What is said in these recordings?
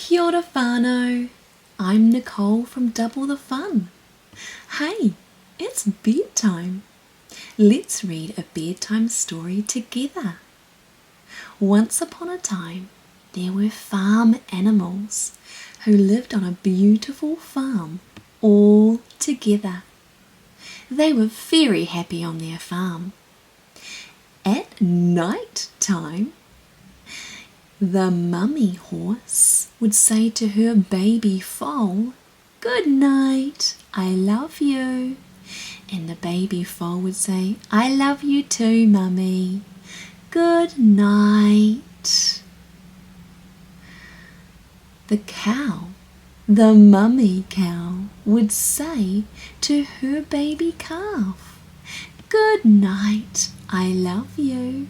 Kia ora whānau. I'm Nicole from Double the Fun. Hey, it's bedtime. Let's read a bedtime story together. Once upon a time, there were farm animals who lived on a beautiful farm all together. They were very happy on their farm. At night time, the mummy horse would say to her baby foal, "Good night, I love you." And the baby foal would say, "I love you too, mummy. Good night." The cow, the mummy cow, would say to her baby calf, "Good night, I love you."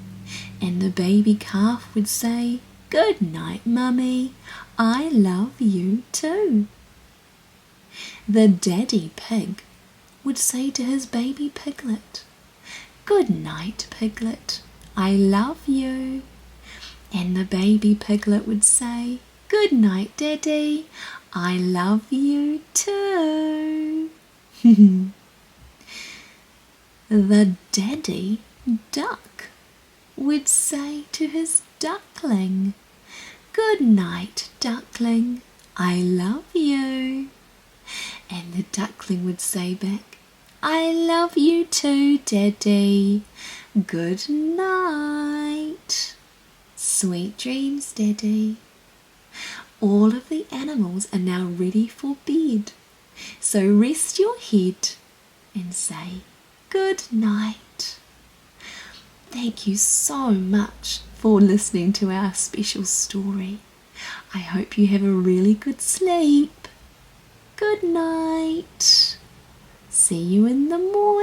And the baby calf would say, "Good night, mummy. I love you too." The daddy pig would say to his baby piglet, "Good night, piglet. I love you." And the baby piglet would say, "Good night, daddy. I love you too." The daddy duck would say to his duckling, "Good night, duckling. I love you." And the duckling would say back, "I love you too, daddy. Good night. Sweet dreams, daddy." All of the animals are now ready for bed. So rest your head and say good night. Thank you so much for listening to our special story. I hope you have a really good sleep. Good night. See you in the morning.